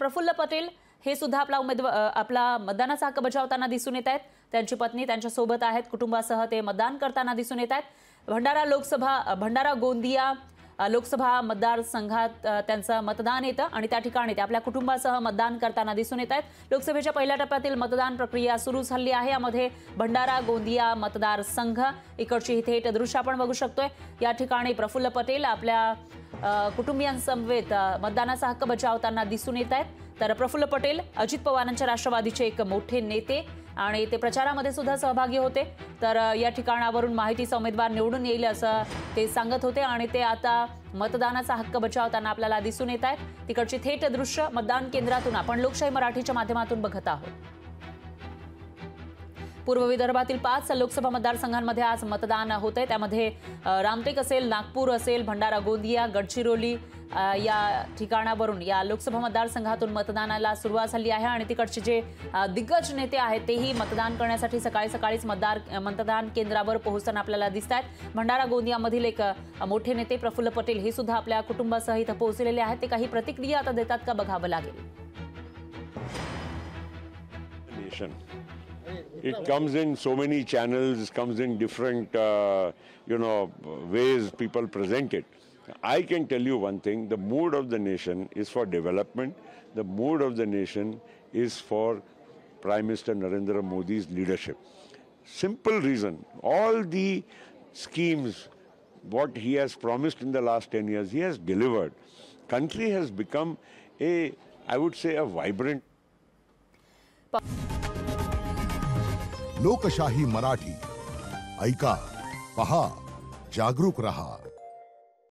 प्रफुल्ल पटेल हे सुद्धा आपला मतदानाचा हक्क बजावताना दिसून येत आहेत। त्यांची पत्नी त्यांच्या सोबत आहेत, कुटुंबासह ते मतदान करताना दिसून येत आहेत। भंडारा गोंदिया लोकसभा मतदारसंघात त्यांचं मतदान येतं आणि त्या ठिकाणी ते आपल्या कुटुंबासह मतदान करताना दिसून येत आहेत। लोकसभेच्या पहिल्या टप्प्यातील मतदान प्रक्रिया सुरू झाली आहे। यामध्ये भंडारा गोंदिया मतदारसंघ इकडची थेट दृश्य आपण बघू शकतोय। या ठिकाणी प्रफुल्ल पटेल आपल्या कुटुंबियांसमवेत मतदानाचा हक्क बजावताना दिसून येत आहेत। तर प्रफुल्ल पटेल अजित पवारांच्या राष्ट्रवादीचे एक मोठे नेते आणि ते प्रचारामध्ये सुद्धा सहभागी होते। तर या ठिकाणावरून माहितीचा उमेदवार निवडून येईल असं ते सांगत होते आणि ते आता मतदानाचा हक्क बजावताना आपल्याला दिसून येत आहेत। तिकडची थेट दृश्य मतदान केंद्रातून आपण लोकशाही मराठीच्या माध्यमातून बघत आहोत। पूर्व विदर्भातील 5 लोकसभा मतदारसंघांमध्ये आज मतदान होतंय। त्यामध्ये रामटेक असेल, नागपूर असेल, भंडारा गोंदिया, गडचिरोली या ठिकाणावरून या लोकसभा मतदारसंघातून मतदानाला सुरुवात झाली आहे आणि तिकडचे जे दिग्गज नेते आहेत तेही मतदान करण्यासाठी सकाळीच मतदान केंद्रावर पोहोचताना आपल्याला दिसत आहेत। भंडारा गोंदियामधील एक मोठे नेते प्रफुल्ल पटेल हे सुद्धा आपल्या कुटुंबासह इथं पोहोचलेले आहेत। ते काही प्रतिक्रिया आता देतात का बघावं लागेल। It comes in so many channels, comes in different, ways people present it. I can tell you one thing, the mood of the nation is for development. The mood of the nation is for Prime Minister Narendra Modi's leadership. Simple reason, all the schemes, what he has promised in the last 10 years, he has delivered. Country has become I would say a vibrant. लोकशाही मराठी ऐका, पहा, जागरूक रहा।